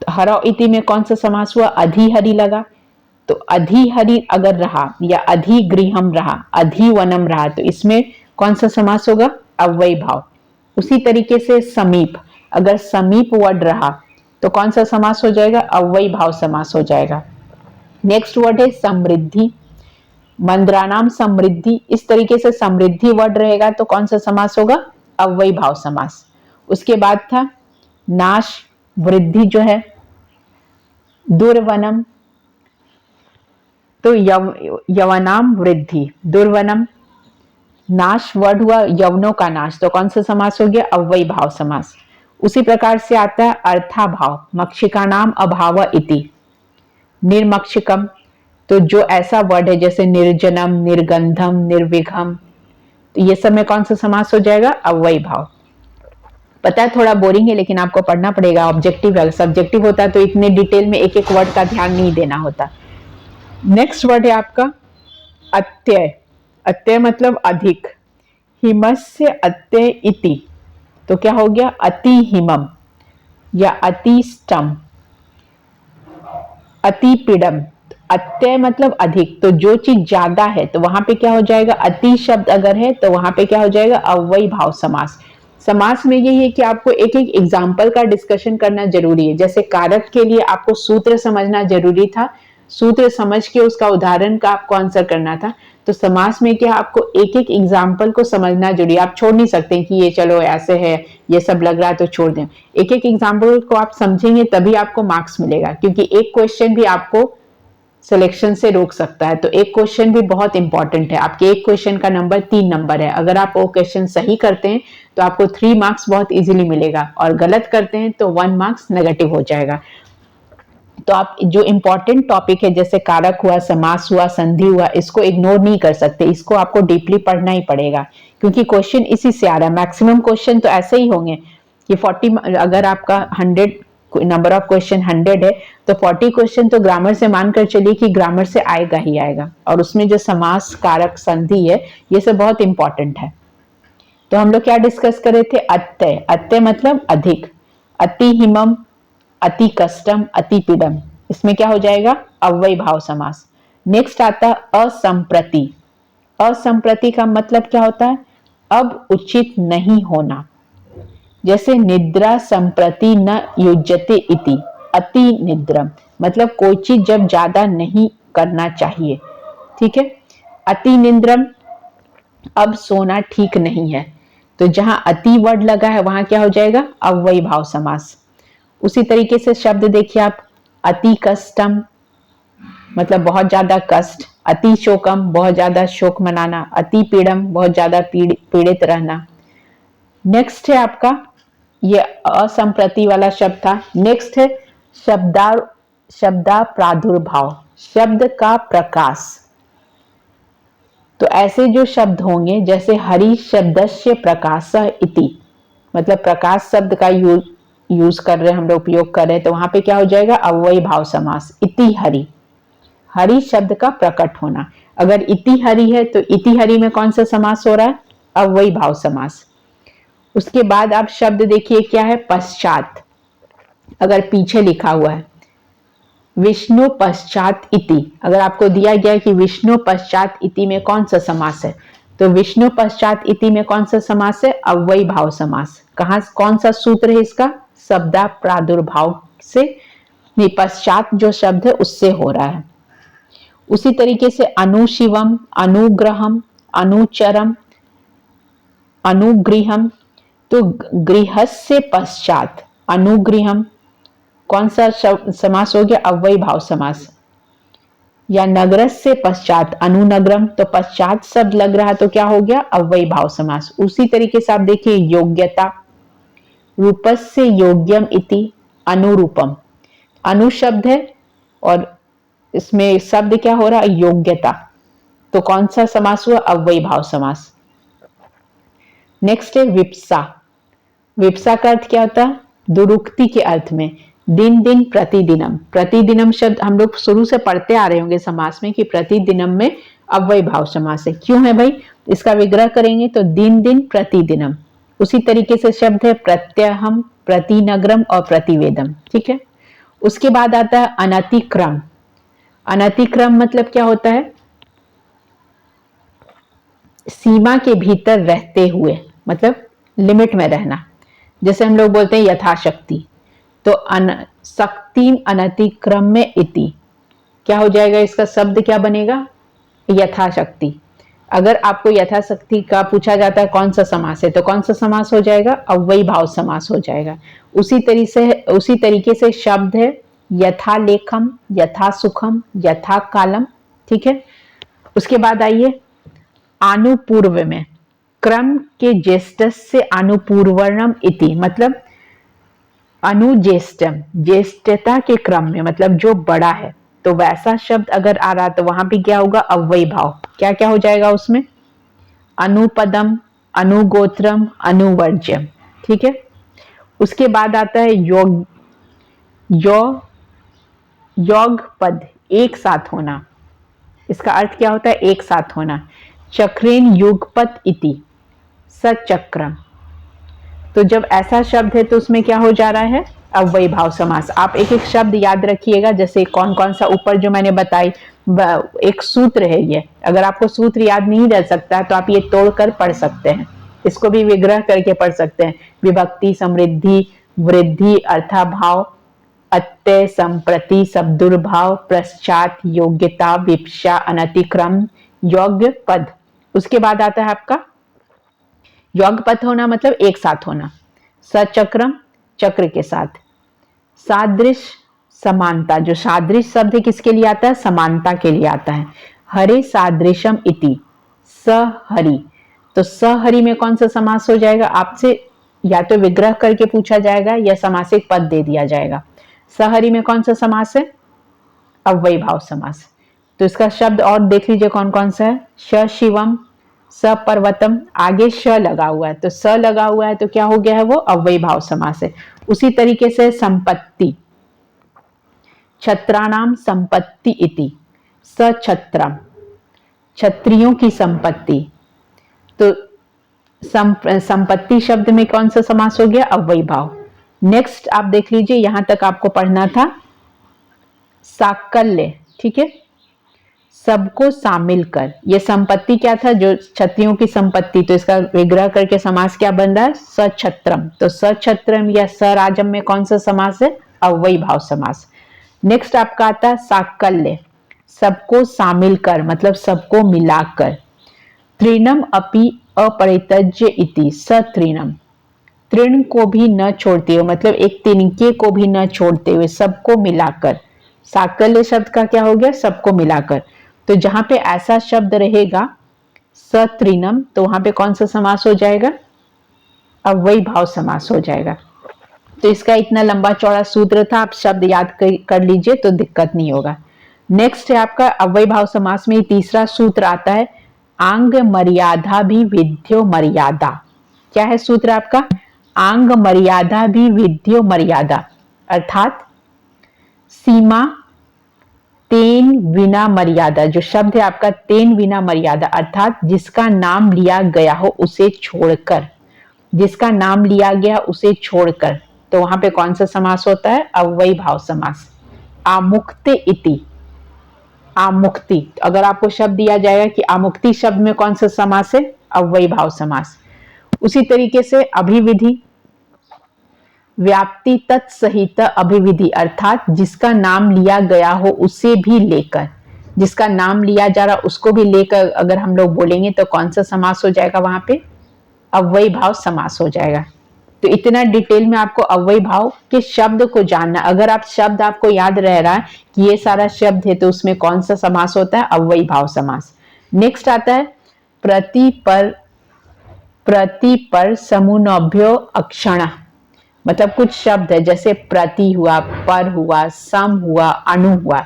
A: हरौ इति में कौन सा समास हुआ, अधिहरि लगा। तो अधिहरि अगर रहा या अधिगृहम रहा, अधिवनम रहा, तो इसमें कौन सा समास होगा, अव्ययी भाव। उसी तरीके से समीप, अगर समीप वर्ड रहा तो कौन सा समास हो जाएगा, अव्ययी भाव समास हो जाएगा। नेक्स्ट वर्ड है समृद्धि, मंद्रानाम समृद्धि। इस तरीके से समृद्धि वर्ड रहेगा तो कौन सा समास होगा, अव्ययी भाव समास। उसके बाद था नाश, वृद्धि जो है, दुर्वनम, तो यवनाम वृद्धि, दुर्वनम, नाश वर्ड हुआ यवनों का नाश, तो कौन सा समास हो गया, अव्ययी भाव समास। उसी प्रकार से आता है अर्थाभाव, मक्षिकानाम अभाव इति। निर्मक्षिकम, तो जो ऐसा वर्ड है जैसे निर्जनम, निर्गंधम, निर्विघम, तो ये सब में कौन सा समास हो जाएगा? अव्ययी भाव। पता है थोड़ा बोरिंग है, लेकिन आपको पढ़ना पड़ेगा। ऑब्जेक्टिव है, सब्जेक्टिव होता तो इतने डिटेल में एक एक वर्ड का ध्यान नहीं देना होता। नेक्स्ट वर्ड है आपका अत्यय। अत्यय मतलब अधिक। हिमस्य अत्यय इति, तो क्या हो गया? अति हिमम या अतिष्टम, अति पीड़म। अत्यय मतलब अधिक, तो जो चीज ज्यादा है तो वहां पे क्या हो जाएगा? अति शब्द अगर है तो वहां पे क्या हो जाएगा? अव्ययी भाव समास। समास में यही है कि आपको एक एक एग्जाम्पल का डिस्कशन करना जरूरी है। जैसे कारक के लिए आपको सूत्र समझना जरूरी था, सूत्र समझ के उसका उदाहरण का आपको आंसर करना था। तो समास में क्या आपको एक एक एग्जाम्पल को समझना जरूरी है। आप छोड़ नहीं सकते कि ये चलो ऐसे है, ये सब लग रहा है तो छोड़ दें। एक एक एग्जाम्पल को आप समझेंगे तभी आपको मार्क्स मिलेगा, क्योंकि एक क्वेश्चन भी आपको सिलेक्शन से रोक सकता है। तो एक क्वेश्चन भी बहुत इंपॉर्टेंट है। आपके एक क्वेश्चन का नंबर 3 नंबर है। अगर आप वो क्वेश्चन सही करते हैं तो आपको 3 मार्क्स बहुत इजीली मिलेगा, और गलत करते हैं तो 1 मार्क्स नेगेटिव हो जाएगा। तो आप जो इंपॉर्टेंट टॉपिक है जैसे कारक हुआ, समास हुआ, संधि हुआ, इसको इग्नोर नहीं कर सकते। इसको आपको डीपली पढ़ना ही पड़ेगा, क्योंकि क्वेश्चन इसी से आ रहा है। मैक्सिमम क्वेश्चन तो ऐसे ही होंगे कि 40, अगर आपका 100 नंबर ऑफ क्वेश्चन 100 है तो 40 क्वेश्चन तो ग्रामर से मानकर चलिए कि ग्रामर से आएगा ही आएगा। और उसमें जो समास, कारक, संधि है, ये सब बहुत इंपॉर्टेंट है। तो हम लोग क्या डिस्कस कर रहे थे? अत्यय। अत्यय मतलब अधिक। अति हिमम, अति कष्टम, अति पीडम, इसमें क्या हो जाएगा? अव्ययी भाव समास। नेक्स्ट आता है असंप्रति। असंप्रति का मतलब क्या होता है? अब उचित नहीं होना। जैसे निद्रा संप्रति न युज्यते इति, अति निद्रम, मतलब कोई चीज जब ज्यादा नहीं करना चाहिए। ठीक है। अति निद्रम, अब सोना ठीक नहीं है। तो जहां अति वर्ड लगा है वहां क्या हो जाएगा? अव्ययी भाव समास। उसी तरीके से शब्द देखिए आप, अति कष्टम मतलब बहुत ज्यादा कष्ट, अति शोकम बहुत ज्यादा शोक मनाना, अति पीड़म बहुत ज्यादा पीड़ित रहना। नेक्स्ट है आपका, ये असंप्रति वाला शब्द था। नेक्स्ट है शब्दा प्रादुर्भाव, शब्द का प्रकाश। तो ऐसे जो शब्द होंगे जैसे हरि शब्दस्य प्रकाश इति, मतलब प्रकाश शब्द का यूज कर रहे हैं हम लोग, उपयोग कर रहे हैं, तो वहां पे क्या हो जाएगा? अव्ययी भाव समास। इति हरि, हरि शब्द का प्रकट होना। अगर इति हरि है तो इति हरि में कौन सा समास हो रहा है? अव्ययी भाव समास। उसके बाद आप शब्द देखिए क्या है? पश्चात। अगर पीछे लिखा हुआ है विष्णु पश्चात इति, अगर आपको दिया गया है कि विष्णु पश्चात इति में कौन सा समास है, तो विष्णु पश्चात इति में कौन सा समास है? अव्ययी भाव समास। कहां, कौन सा सूत्र है इसका? शब्दा प्रादुर्भाव से, नहीं, पश्चात जो शब्द है उससे हो रहा है। उसी तरीके से अनुशिवम, अनुग्रहम, अनुचरम, अनुगृहम, तो गृहस्य पश्चात अनुगृहम कौन सा समास हो गया? अव्ययी भाव समास। या नगर से पश्चात अनुनगरम, तो पश्चात शब्द लग रहा तो क्या हो गया? अव्ययी भाव समास। उसी तरीके से आप देखिए योग्यता, रूपस्य योग्यम इति अनुरूपम, अनु शब्द है और इसमें शब्द क्या हो रहा है? योग्यता, तो कौन सा समास हुआ? अव्ययी भाव समास। नेक्स्ट है विप्सा। विप्सा का अर्थ क्या होता है? दुरुक्ति के अर्थ में। दिन दिन प्रतिदिनम, प्रतिदिनम शब्द हम लोग शुरू से पढ़ते आ रहे होंगे समास में कि प्रतिदिनम में अव्ययी भाव समास है। क्यों है भाई? इसका विग्रह करेंगे तो दिन दिन प्रतिदिनम। उसी तरीके से शब्द है प्रत्यहम, प्रतिनगरम और प्रतिवेदम। ठीक है। उसके बाद आता है अनतिक्रम। अनतिक्रम मतलब क्या होता है? सीमा के भीतर रहते हुए, मतलब लिमिट में रहना। जैसे हम लोग बोलते हैं यथाशक्ति, तो शक्ति अनतिक्रम में इति, क्या हो जाएगा? इसका शब्द क्या बनेगा? यथाशक्ति। अगर आपको यथाशक्ति का पूछा जाता है कौन सा समास है, तो कौन सा समास हो जाएगा? अव्ययी भाव समास हो जाएगा। उसी तरीके से शब्द है यथा लेखम, यथा सुखम, यथा कालम। ठीक है। उसके बाद आइए आनुपूर्व में, क्रम के ज्येष्ठ से अनुपूर्वणम इति, मतलब अनुज्येष्ठम, ज्येष्ठता के क्रम में, मतलब जो बड़ा है, तो वैसा शब्द अगर आ रहा तो वहां पे क्या होगा, अव्ययी भाव। क्या क्या हो जाएगा उसमें, अनुपदम, अनुगोत्रम, अनुवर्ज्यम। ठीक है। उसके बाद आता है योग, योग पद, एक साथ होना। इसका अर्थ क्या होता है, एक साथ होना। चक्रेन युगपत इति सचक्रम। तो जब ऐसा शब्द है तो उसमें क्या हो जा रहा है, अव्ययी भाव समास। आप एक एक शब्द याद रखिएगा, जैसे कौन कौन सा ऊपर जो मैंने बताई, एक सूत्र है ये। अगर आपको सूत्र याद नहीं रह सकता तो आप ये तोड़कर पढ़ सकते हैं, इसको भी विग्रह करके पढ़ सकते हैं। विभक्ति, समृद्धि, वृद्धि, अर्थाभाव, अत्यय, संप्रति, शब्दुर्भाव, पश्चात, योग्यता, विप्सा, अनतिक्रम, योग्य पद। उसके बाद आता है आपका योग पद होना, मतलब एक साथ होना। सचक्रम, चक्र के साथ। सादृश, समानता, जो सादृश शब्द है किसके लिए आता है, समानता के लिए आता है। हरे सादृशम इति सहरि। तो सहरि में कौन सा समास हो जाएगा, आपसे या तो विग्रह करके पूछा जाएगा या समासिक पद दे दिया जाएगा। सहरि में कौन सा समास है, अव्ययी भाव समास। तो इसका शब्द और देख लीजिए कौन कौन सा है। श शिवम, स पर्वतम, आगे श लगा हुआ है, तो स लगा हुआ है तो क्या हो गया है, वो अव्ययी भाव समास है। उसी तरीके से संपत्ति, छत्राणाम संपत्ति इति सछत्रम, क्षत्रियों की संपत्ति। तो संपत्ति शब्द में कौन सा समास हो गया, अव्ययी भाव। नेक्स्ट आप देख लीजिए, यहां तक आपको पढ़ना था। साकल्य, ठीक है, सबको शामिल कर। ये संपत्ति क्या था, जो क्षत्रियों की संपत्ति, तो इसका विग्रह करके समास क्या बन रहा है, सछत्रम। तो सछत्रम या सराजम में कौन सा समास है, अव्ययी भाव समास। नेक्स्ट आपका आता है साकल्य, सबको शामिल कर, मतलब सबको मिलाकर। तृणम अपि अपरित्यज्य इति सतृणम, तृण को भी न छोड़ते हुए, मतलब एक तिनके को भी न छोड़ते हुए, सबको मिलाकर। साकल्य शब्द का क्या हो गया, सबको मिलाकर। तो जहां पे ऐसा शब्द रहेगा सतृणम, तो वहां पे कौन सा समास हो जाएगा, अव्ययी भाव समास हो जाएगा। तो इसका इतना लंबा चौड़ा सूत्र था, आप शब्द याद कर लीजिए तो दिक्कत नहीं होगा। नेक्स्ट है आपका अव्ययी भाव समास में तीसरा सूत्र आता है, आंग मर्यादा भी विध्यो मर्यादा। क्या है सूत्र आपका, आंग मर्यादा भी विध्यो मर्यादा, अर्थात सीमा तेन विना मर्यादा। जो शब्द है आपका तेन विना मर्यादा, अर्थात जिसका नाम लिया गया हो उसे छोड़कर, जिसका नाम लिया गया उसे छोड़कर। तो वहां पे कौन सा समास होता है, अव्ययी भाव समास। आमुक्ति इति, आमुक्ति, अगर आपको शब्द दिया जाएगा कि आमुक्ति शब्द में कौन सा समास है, अव्ययी भाव समास। उसी तरीके से अभिविधि, व्याप्ति तत्सहित अभिविधि, अर्थात जिसका नाम लिया गया हो उसे भी लेकर, जिसका नाम लिया जा रहा उसको भी लेकर अगर हम लोग बोलेंगे तो कौन सा समास हो जाएगा, वहां पे अव्ययी भाव समास हो जाएगा। तो इतना डिटेल में आपको अव्ययी भाव के शब्द को जानना। अगर आप शब्द आपको याद रह रहा है कि ये सारा शब्द है तो उसमें कौन सा समास होता है, अव्ययी भाव समास। नेक्स्ट आता है प्रति पर समूनभ्यो अक्षण, मतलब कुछ शब्द है जैसे प्रति हुआ, पर हुआ, सम हुआ, अणु हुआ।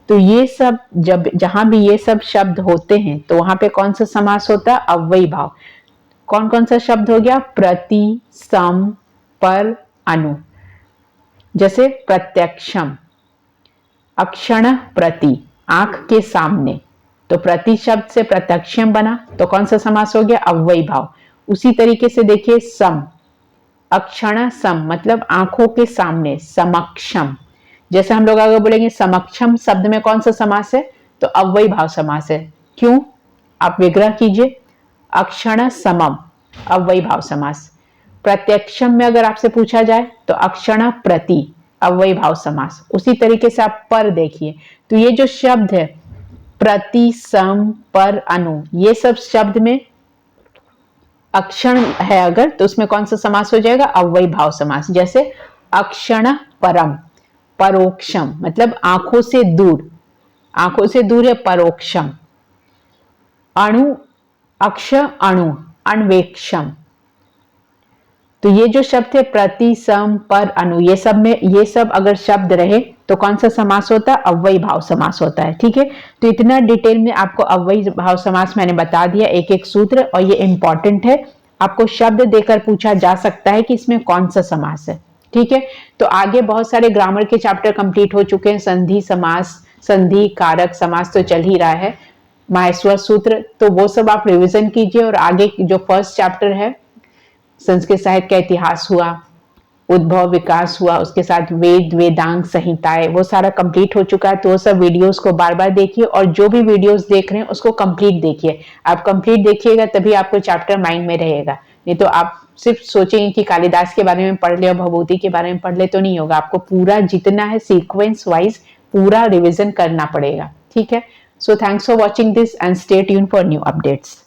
A: तो ये सब जब जहां भी ये सब शब्द होते हैं तो वहां पे कौन सा समास होता है, अव्ययी भाव। कौन कौन सा शब्द हो गया, प्रति, सम, पर, अनु। जैसे प्रत्यक्षम, अक्षण प्रति, आंख के सामने, तो प्रति शब्द से प्रत्यक्षम बना, तो कौन सा समास हो गया, अव्ययी भाव। उसी तरीके से देखिए सम, अक्षण सम, मतलब आंखों के सामने, समक्षम। जैसे हम लोग अगर बोलेंगे समक्षम शब्द में कौन सा समास है, तो अव्ययी भाव समास है। क्यों, आप विग्रह कीजिए, अक्षण समम, अव्ययी भाव समास। प्रत्यक्षम में अगर आपसे पूछा जाए तो अक्षण प्रति, अव्ययी भाव समास। उसी तरीके से आप पर देखिए, तो ये जो शब्द है प्रति, सम, पर, अनु, ये सब शब्द में अक्षण है अगर, तो उसमें कौन सा समास हो जाएगा, अव्ययी भाव समास। जैसे अक्षण परम, परोक्षम, मतलब आंखों से दूर, आंखों से दूर है परोक्षम। अणु, अक्ष अणु, अन्वेक्षम। तो ये जो शब्द है प्रति, सम, पर, अनु, ये सब अगर शब्द रहे तो कौन सा समास होता है? अव्ययी भाव समास होता है। ठीक है, तो इतना डिटेल में आपको अव्ययी भाव समास मैंने बता दिया, एक एक सूत्र, और ये इंपॉर्टेंट है। आपको शब्द देकर पूछा जा सकता है कि इसमें कौन सा समास है। ठीक है, तो आगे बहुत सारे ग्रामर के चैप्टर कंप्लीट हो चुके हैं। संधि समास, संधि कारक समास तो चल ही रहा है, माहेश्वर सूत्र, तो वो सब आप रिवीजन कीजिए। और आगे जो फर्स्ट चैप्टर है, संस्कृत साहित्य का इतिहास हुआ, उद्भव विकास हुआ, उसके साथ वेद, वेदांग संहिताएं, वो सारा कंप्लीट हो चुका है। तो वो सब वीडियोस को बार बार देखिए, और जो भी वीडियोस देख रहे हैं उसको कंप्लीट देखिए। आप कंप्लीट देखिएगा तभी आपको चैप्टर माइंड में रहेगा, नहीं तो आप सिर्फ सोचेंगे कि कालिदास के बारे में पढ़ ले और भभूति के बारे में पढ़ ले, तो नहीं होगा। आपको पूरा जितना है सीक्वेंस वाइज पूरा रिविजन करना पड़ेगा। ठीक है, so thanks for watching this and stay tuned for new updates.